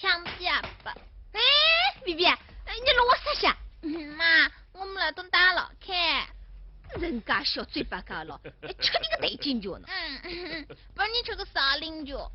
抢鸡阿爸。哎，B B，你弄我啥下？妈，我们来等打老开。人家小嘴巴干了，吃你个对劲脚呢！不是你吃个啥菱角？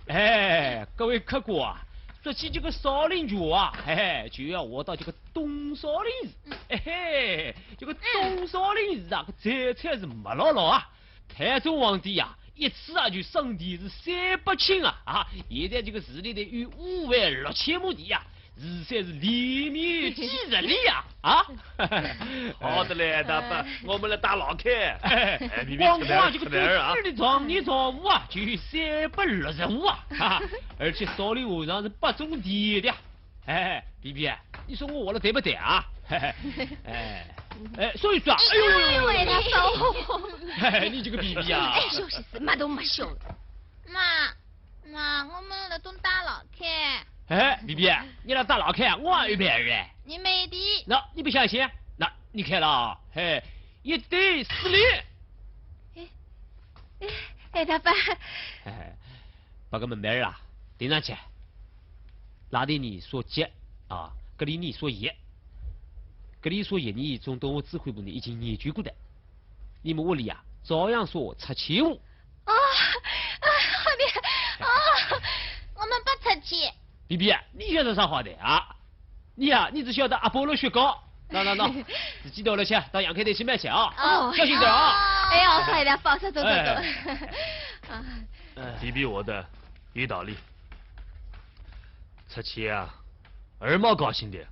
哎，各位客官啊，说起这个少林脚啊，嘿嘿，就要我到这个东少林寺。嘿嘿，这个东少林寺啊，这才是没落落啊！太宗皇帝啊，一次啊就升地是300顷啊！现在这个寺里头有56000亩地呀。实在是里面几十里呀！好的嘞，大伯，我们来打老开。光光这个做事的常年常务啊，就有365啊！而且少林和尚是不种田的。哎，B B，你说我活了对不对啊？说一说啊！哎呦喂，他走！你这个 B B 啊！哎，休息死，妈都没休。妈，我们来等打老开。哎 ，B B， 你来打老看，我也有别人。你没的。那你不相信？那你看了啊？嘿，1对4里。哎，大伯。把个门板啊顶上去，那里你说吉啊，这里你说一，这里说一，你从动物指挥部呢已经研究过的，你们屋里啊照样说65。后面我们不出去。B B， 你晓得啥话的啊？你只晓得阿波罗雪糕，那，自己到了去，到阳开店去买去啊！小心点啊！哎呀，快点，放手，走。比比我的有道理。出去啊，二毛高兴的，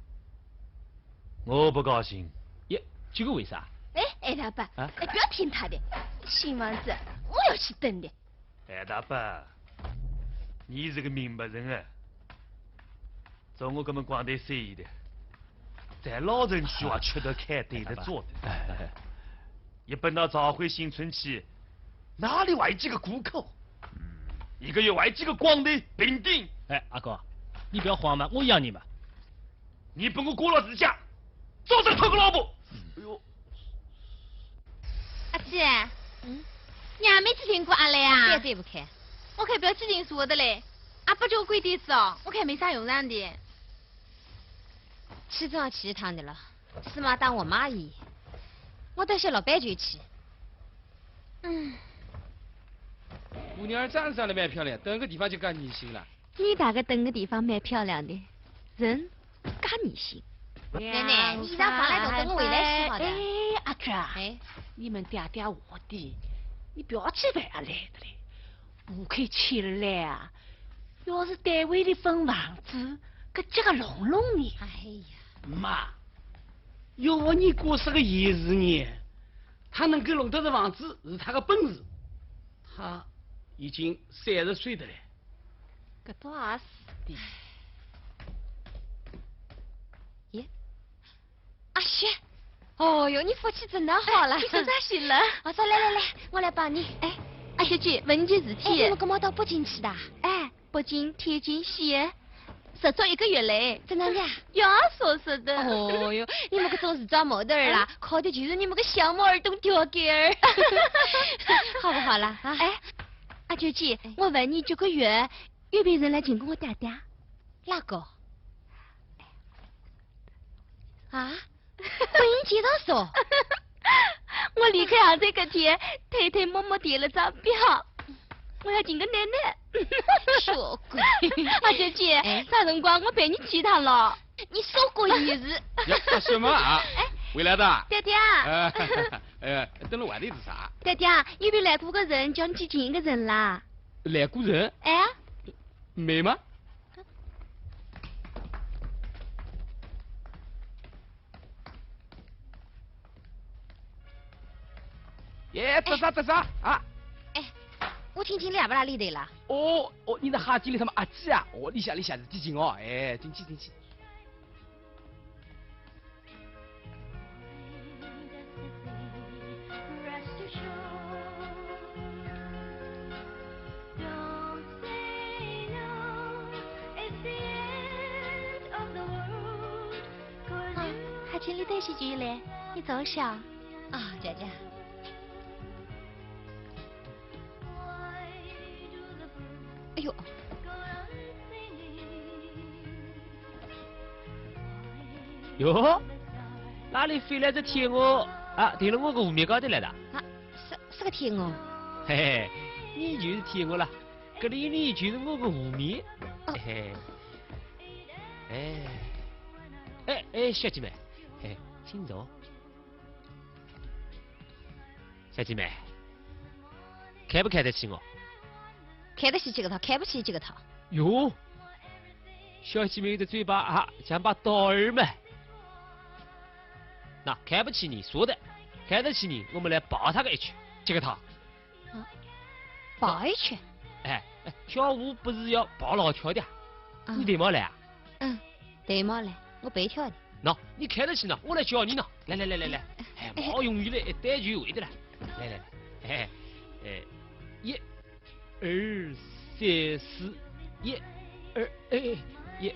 我不高兴。耶，这个为啥？哎，大伯，不要听他的，新房子我要去等的。哎，大伯，你是个明白人啊。照我这么光对生意的，在老人区话吃得开，对得做的。一本到召回新春期，哪里外几个顾客？一个月外几个光的饼丁。哎，阿哥，你不要慌嘛，我养你嘛。你把我过了自家，早点偷个老婆。哎呦，阿姐，你还没去听过阿来啊？对不开，我看不要起劲说的嘞。阿不就鬼点子哦，我看没啥用场的。去总要去一趟的了，起码当我妈姨，我得些老白酒去。姑娘长得蛮漂亮，等个地方就干女性了。你大概等个地方蛮漂亮的，人干女性。奶奶，你衣裳放来都等我回来洗好的。哎，阿哥啊，你们嗲嗲我的，你不要去烦来的嘞，不可以去了来啊！要是单位里分房子，可这个弄弄你。哎呀，妈，要我你哥是个爷子呢，他能够弄到这房子是他的本事。他已经30岁的了。搿倒也是的。耶，阿雪，哦哟，你福气真的好了。你做啥去了？我说来，我来帮你。哎，阿雪姐，问你件事体。你们干嘛到北京去的？哎，北京、天津、西安，实做1个月嘞。真的呀？要说说的。哦哟，你们搿种是装模特儿啦，靠的就是你们个小毛耳洞条件儿。好不好啦？哎，阿雪姐，我问你，这个月有没有人来请过我嗲嗲？哪个？啊？婚姻介绍所。我离开杭州这天，偷偷摸摸填了张表，我要请个奶奶。说鬼！阿姐姐，啥辰光我陪你去一趟了？你说过一日。呀，干什么啊？回来的。嗲嗲。等了外地是啥？嗲嗲，有没有来过个人叫你去请一个人啦？来过人？哎。没吗？耶，得啥啊？哎，我听你俩不拉里的啦。哦，你在哈经理他们阿姐啊？哦，你下是几斤哦？哎，进去。哈经理带些剧嘞，你走小。啊，佳佳。哎呦！哟，哪里飞来只天鹅啊？停了我个湖面高头来的。啊，是个天鹅。嘿嘿，你就是天鹅了，这里你就是我个湖面。哦嘿嘿，哎，小姐妹，嘿，请坐。小姐妹，看不看得起我？看得起几个套，看不起几个套。哟，小姐妹的嘴巴啊，像把刀儿嘛。那看不起你说的，看得起你，我们来抱他个一拳，这个套。抱一拳。哎，跳舞不是要抱牢跳的，你对吗来啊？嗯，对吗来，我背跳的。喏，你看得起呢，我来教你呢。来，哎，毛用力的，一单就会的了。来，哎，一、二、三、四，一、二，一、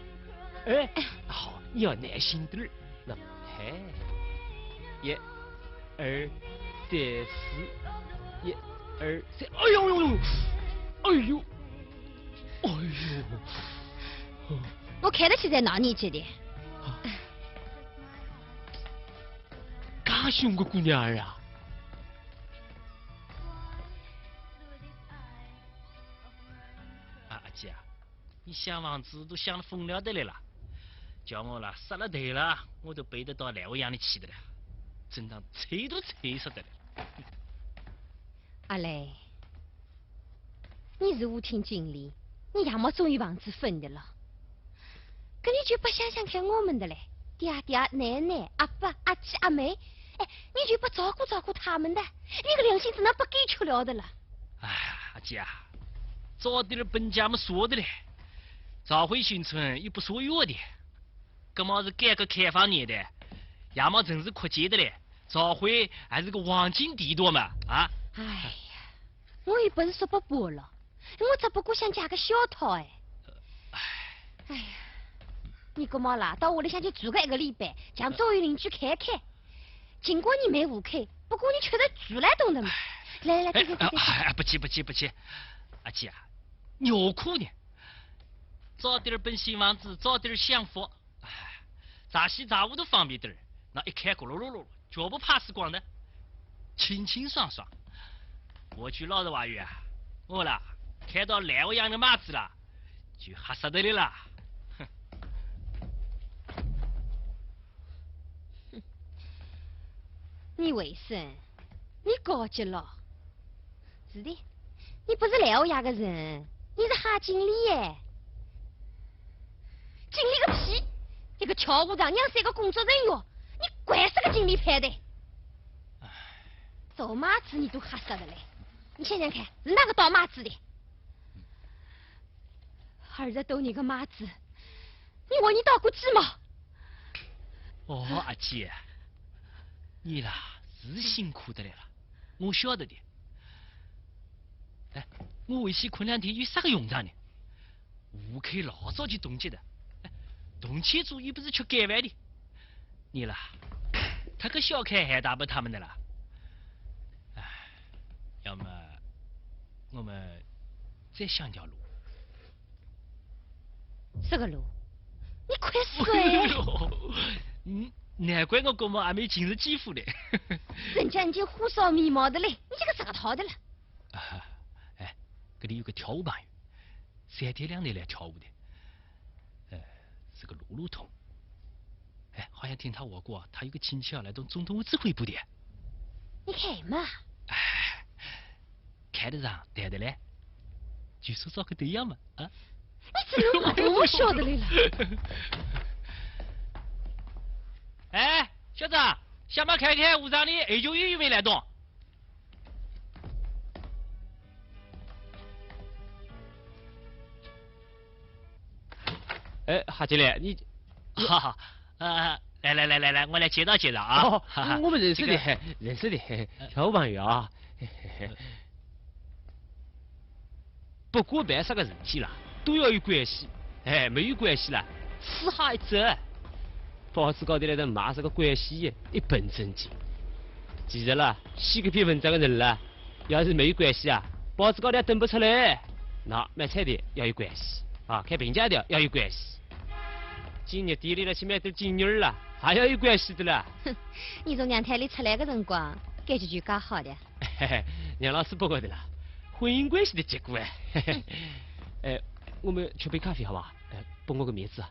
二，好，你要耐心点儿。那，哎，一、二、三、四，一、二、三，哎呦！我看得起在哪年纪的？嘎凶个姑娘儿啊！阿姐啊，你想房子都想得疯了的来了，叫我了杀了头了，我都背得到来我养你去的了，真当吹都吹死的了。阿雷，你是舞厅经理，你要么终于房子分的了，可你就不想想看我们的嘞？爹爹、奶奶、阿爸、阿姐、阿妹，哎，你就不照顾他们的？你个良心真的不给吃了的了。哎呀，阿姐啊，早点本家们说的嘞，朝晖新村又不说药的，这么是改革开放年代，要么真是扩建的嘞，朝晖还是个黄金地段嘛啊！哎呀，我又不是说不播了，我只不过想加个小套哎。哎呀，你干嘛啦？到屋里向去住个1个礼拜，让周围邻居看看。尽管你没户口，不过你却得住来懂的嘛。来，对。不急，阿姐啊，尿裤呢？早点奔新房子，早点享福。杂西杂物都方便点儿，那一开咕噜噜噜，脚不怕死光的，清清爽爽。我去老实话语啊，我啦看到来我养的马子啦，就吓死的了。哼！你为甚？你高级了？是的，你不是来我家的人，你是哈经理耶。经理个屁！一个乔务长娘是一个工作人员，你怪是个经理派的。走马子你都吓死了嘞！你想想看，是哪个倒马子的？儿子斗你个马子，你问你倒过鸡毛？哦，阿姐，你啦是辛苦的来了，我晓得的。哎，我微信困2天有啥个用场呢？户口老早就冻结的，动迁组又不是吃改饭的。你啦，他个小开还打不他们的啦。哎，要么我们再想条路。这个路，你快说哎！难怪我哥们还没今日继父嘞。人家已经胡烧眉毛的嘞，你这个啥个套的了？哎，这里有个跳舞朋友，3天2夜来跳舞的，是个路通。哎，好像听他说过，他有个亲戚要来当总统指挥部的。你看嘛。哎，看得上，谈得来，就说找个对象嘛，啊。你怎么我晓得来了？哎，小子，下马看看屋上的二舅有没来动？哎，哈经理，你，好，来，我来介绍介绍啊。哦，我们认识的，认识的，跳舞朋友啊。不管办啥个事体啦，都要有关系。哎，没有关系啦，此下一走。报纸高头来的骂是个关系，一本正经。其实啦，写这篇文章的人啦，要是没有关系啊，报纸高头也登不出来。那买菜的要有关系啊，开评价的要有关系。今日店里了去买点金鱼啦，还要有关系的啦。哼，你从娘胎里出来的辰光，搿句句讲好的。嘿嘿，杨老师不会的啦，婚姻关系的结果哎。嘿嘿，我们吃杯咖啡好吧？拨我个面子啊。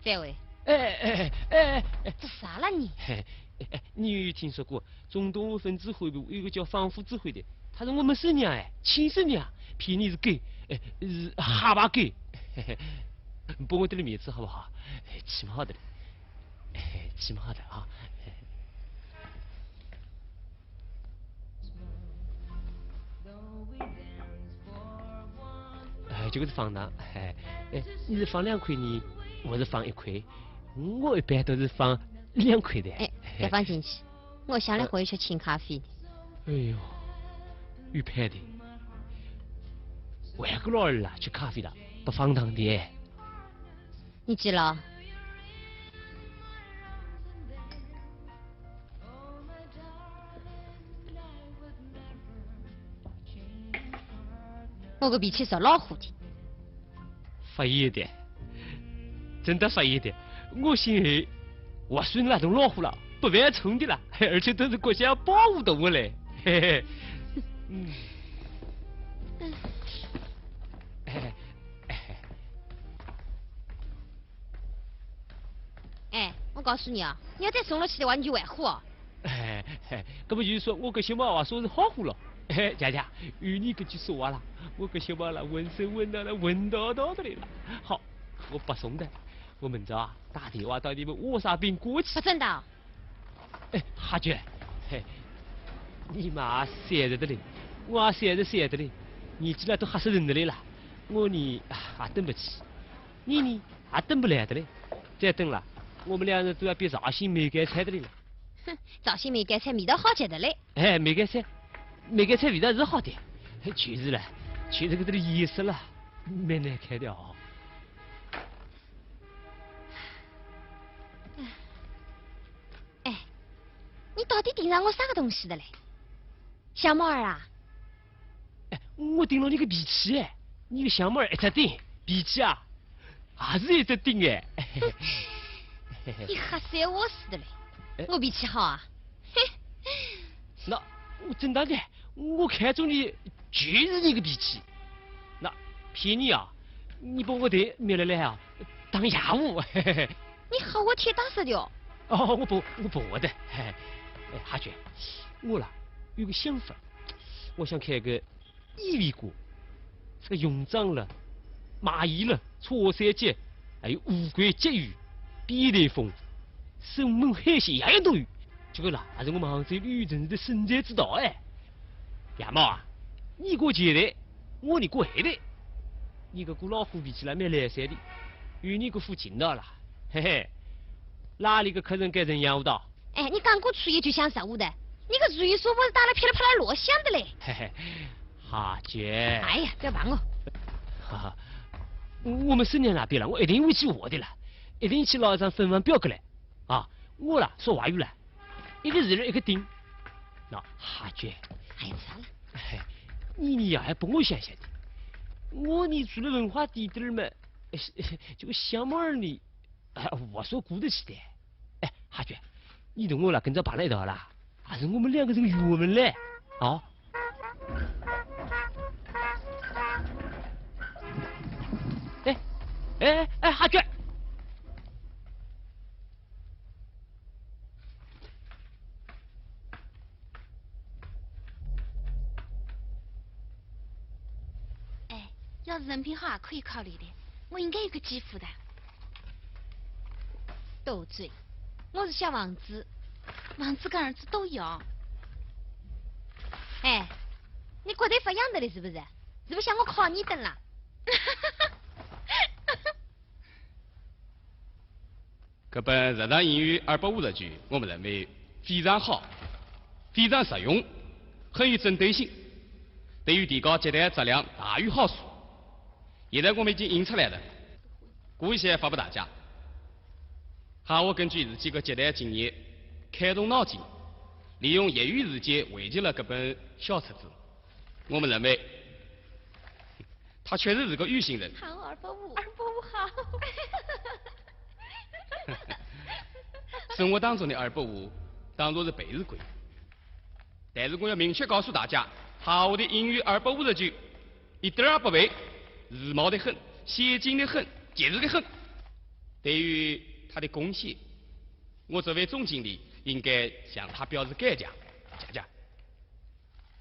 再会。这啥了你？你有听说过中东分支会部有个叫防腐指挥的，他是我们婶娘亲婶娘，骗你是狗，是哈巴狗。拨我点的面子好不好？起码的，起码的啊。这个是放糖，你是放2块呢，我是放1块，我一般都是放2块的。别放进去，我向来会吃清咖啡的。哎呦，有牌的，外国老二啦，吃咖啡的不放糖的。你记了？我个脾气是老虎的。发炎的，真的发炎的。我心爱我孙那种老虎了，不犯冲的了，而且都是国家保护动物嘞。嘿嘿。我告诉你啊，你要再送了去的话，你就完虎哦。这不就是说我跟小猫啊说是好虎了？佳佳，与你这句说话了，我跟小猫了温顺温暖了温叨叨的来了。好，我不送的，我明早啊打电话到你们卧沙宾过去。不真的？哈娟，你妈3日的嘞，我也3日的嘞，年纪了都吓死人的嘞了，我呢还等不起，你呢还等不来的嘞，再等了。我们2人都要变绍兴梅干菜的嘞了。哼，绍兴梅干菜味道好极的嘞。梅干菜味道是好的，就是了，就是这个颜色了，蛮难看的哦。你到底盯上我啥个东西的嘞？小猫儿啊！我盯了你个脾气你个小猫儿一直盯，脾气啊，还是一直盯你吓死我似的嘞！我脾气好啊？那我真的我看中你就是你个脾气。那骗你啊！你把我的灭了来啊，当哑务。你和我铁打死的哦！我不的。哈娟，我啦有个想法，我想开个伊犁锅，这个用脏了、蚂蚁了、搓三节，还有乌龟、鲫鱼、扁带凤、生猛海鲜，样样都有。这个啦还是我们杭州旅游城市的生财之道亚猫啊，你过前台，我你过后台。你个股老虎脾气啦蛮来塞的，与你个副劲道啦，嘿嘿，哪里个客人改成洋务道？你刚过初一就想15的，你个主意说我是打了噼里啪啦落响的嘞。嘿嘿，哈姐。哎呀，不要帮我。哈哈，我们3年那边了，我一定会去我的了，一定去拿一张分房表格来。啊，我啦说话有了，一个日一个定。那哈姐。哎呀，算了。你呀还帮我想想的，我你除了文化底子嘛，这个小猫儿呢，我说顾得起的。哈娟。你同我啦跟着绑了一道啦，还是我们2个人约门嘞，啊？哈娟，要是人品好也可以考虑的，我应该有个继父的。斗嘴。我是小王子，王子跟儿子都有。你觉得发痒的了是不是？是不是想我考你等了？这本日常英语250句，我们认为非常好，非常实用，很有针对性，对于提高接待质量大有好处。现在我们已经印出来了，故意先发布大家。哈，我根据自己的接待经验，开动脑筋，利用业余时间汇集了这本小册子。我们认为，他确实是个有心人。好，250，250生活当中的250当做是被日鬼。但是我要明确告诉大家，好的英语250句一点儿不背，时髦的很，先进的很，节日的很。对于他的贡献，我作为总经理应该向他表示感谢，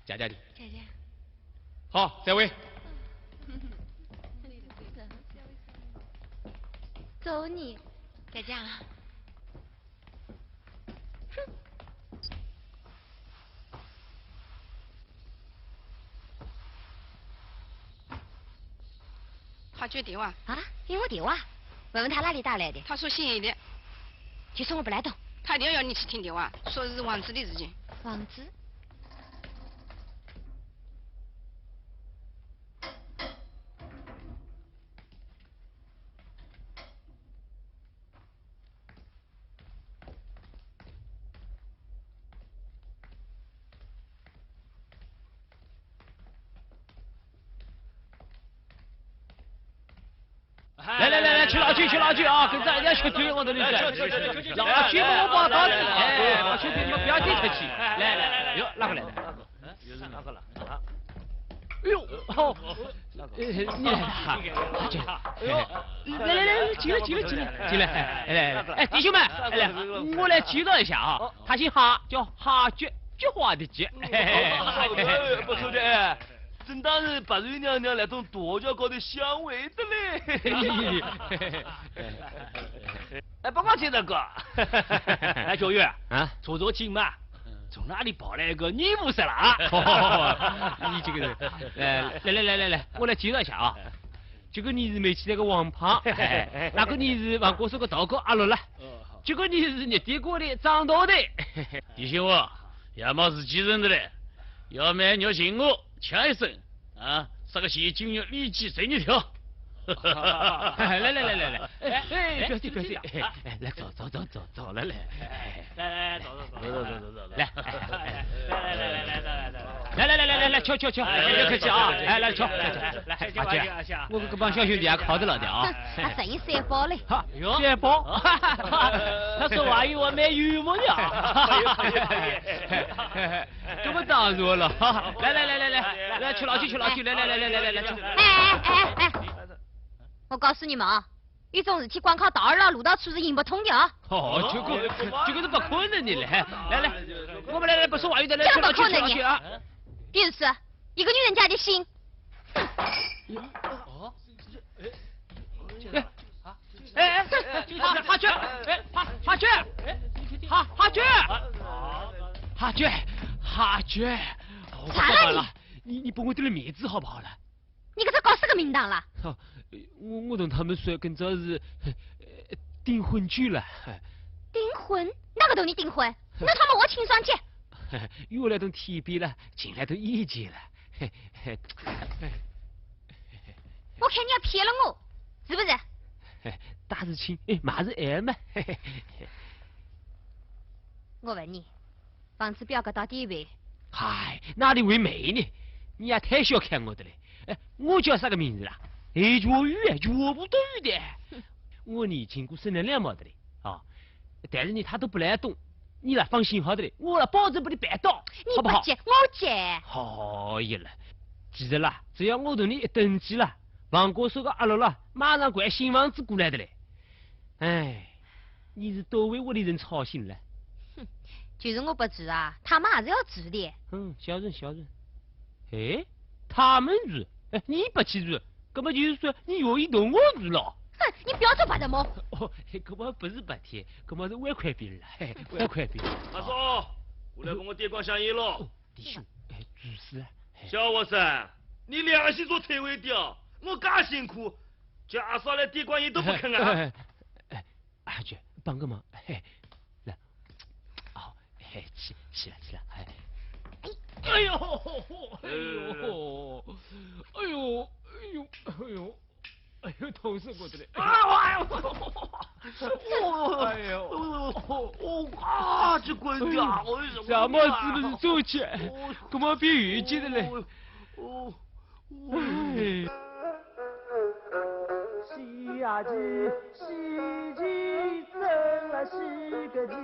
加的。好，这位。走你，再见了。他接电话啊，给我电话，问问他哪里打来的。他说姓叶的，其实我不来懂。他一定要你去听电话，说是王子的事情。王子。来，吃老酒啊！跟着人家吃腿，我这里是。老酒我报到你，哎，我吃腿你们不要点客气。来，哟，哪个来的？又是哪个了？哎呦，好，你来哈，进，来，进来，哎，弟兄们，来，我来介绍一下啊，他姓哈，叫哈菊，菊花的菊。不错的。正当日白瑞娘娘来从跺脚高头相会的嘞。哎，不光听这个，哎，小月啊，坐紧嘛，从哪里跑来一个女武神了啊？你这个人，来，我来介绍一下啊。这个你是煤气那个王胖，那个你是王国寿个道哥阿乐了，这个你是热点锅的张大的。弟兄我，要么是继承的嘞，要么要请我。抢一声啊！这个血精肉立即随你跳。来，哎，表弟，来走了来，来，走，来，瞧，别客气啊，来瞧，阿姐，我这帮小兄弟也靠得了的啊。他生意三宝嘞。好，三宝，他说话有我没语文呀。这么当着了，来，吃老酒，来，哎，我告诉你们啊，有种事体光靠道儿了路到处是行不通的啊。哦，这个是不可能的嘞，来，我们来不说话，有点来这个不可能的啊。比如说，一个女人家的心。哎，哈菊，哈菊，咋了你？你帮我点点面子好不好了？你给他搞死个名堂了？我同他们说跟着是订婚去了。订婚？哪个同你订婚？那他们我清爽去。越来都提笔了，进来都意见了。我看你要骗了我，是不是？打是亲，骂是爱嘛。我问你，房子表哥到底为？嗨，哪里为媒呢？你也太小看我的嘞！我叫啥个名字啦？绝语，绝不多语的。我年轻过生了2毛的嘞啊！但是呢，他都不来懂。你啦放心好的嘞，我啦保证把你办到，好不好？你不接，我接。好意了，其实啦，只要我同你一登记了，王国寿个阿乐啦，马上关新房子过来的嘞。哎，你是多为我的人操心了。就是我不住啊，他们还是要住的。小人。哎，他们住，你不去住，根本就是说你愿意同我住了。哼，你不要做白日梦。哦，根本不是白天，根本是外快饼了，外快饼。阿叔，过来帮我点光香烟喽。弟兄，主事。小和尚，你良心说退位掉，我嘎辛苦，叫阿嫂来点光烟都不肯啊。阿菊，帮个忙，来，起来，哎呦，痛死我的嘞！这滚掉！咱们是不是走起？干嘛别遇见的嘞？西呀西，西去走是个鸡，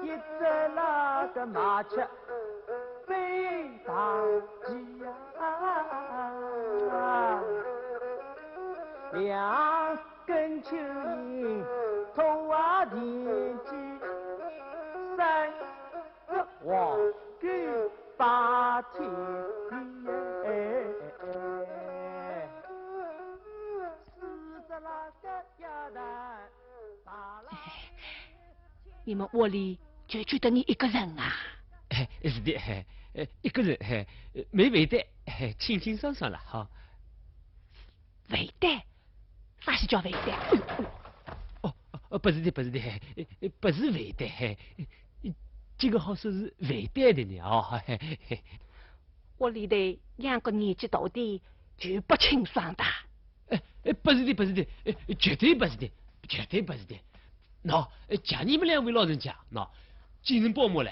一只那个麻雀飞大鸡呀，两根蚯蚓头啊田鸡，三个黄狗把天地，四只那个鸭蛋打了。你们窝里就觉得你一个人啊？是的，一个人，没味道，清清爽爽了哈。味道？啥是叫味道？不是的，不是的，不是味道，这个好说是味道的呢啊。窝里头两个年纪大的就不清爽的。不是的，不是的，绝对不是的，绝对不是的。喏，讲你们两位老人家，喏，精神饱满了，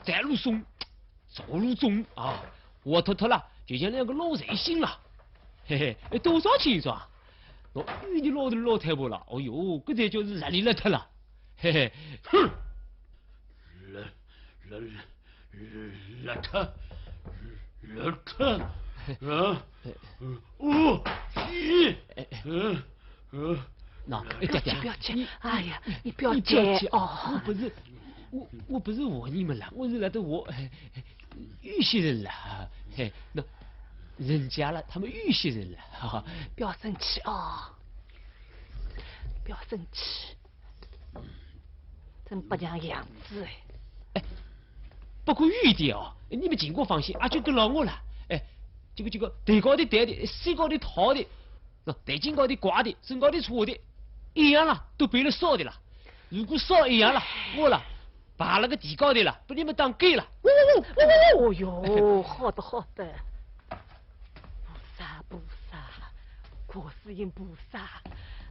站路松，走路重啊，活脱脱了，就像两个老人形了，嘿嘿，多少清爽！喏，有的老头老太婆了，哦哟，这才叫是热里邋遢了，嘿嘿，哼，邋遢，啊，那不要急，哎呀，你不要急哦。我不是我你们了，我是来的我玉溪人了，嘿，那人家了，他们玉溪人了，哈哈，不要生气哦，不要生气，真不像样子哎。不过有一点哦，你们尽管放心，就跟牢我了，这个头高的戴的，身高的套的，头颈高的挂的，身高的戳的，一样了，都背了少的了。如果少一样了，我了。把那个地高的了，把你们当狗了。哦哟，好的好的，菩萨，观世音菩萨，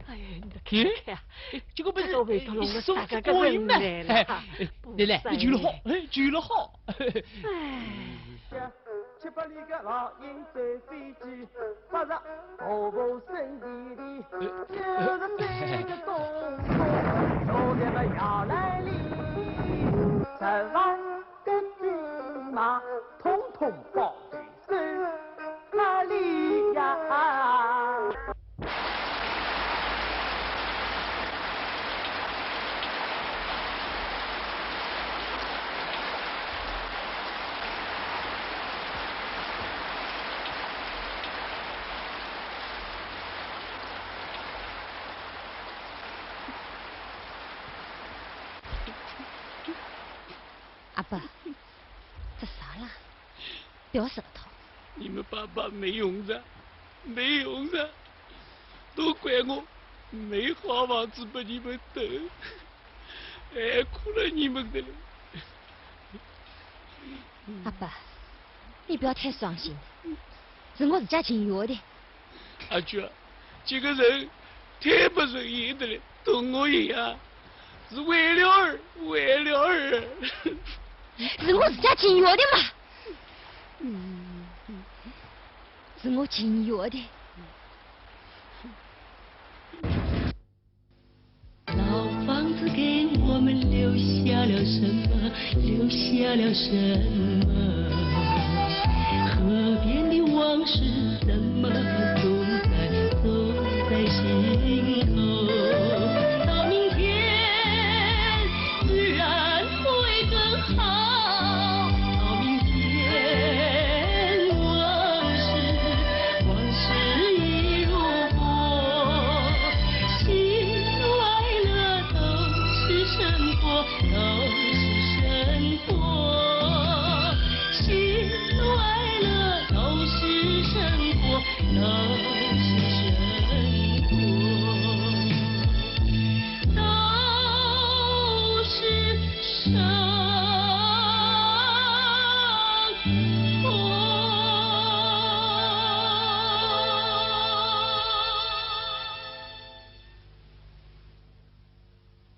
哎呀，你看，这个不是为头弄了大家个人来了，来，你救了好，救了好。7、8里个老鹰在飞机，8日头部身体里，9日3个动作，昨天嘛要来临，10万个骏马统统抱在手哪里呀？阿伯，这啥啦？掉舌头。你们爸爸没用着，没用着，都怪我没好房子把你们等，苦了你们的了。阿伯，你不要太伤心，是我自家情愿的。阿娟，这个人太不顺眼的了，同我一样，是为了儿。是我自家情愿的嘛，是我情愿的。老房子给我们留下了什么？留下了什么？河边的往事怎么都在心头？到明天自然会更好。喜怒哀乐都是生活。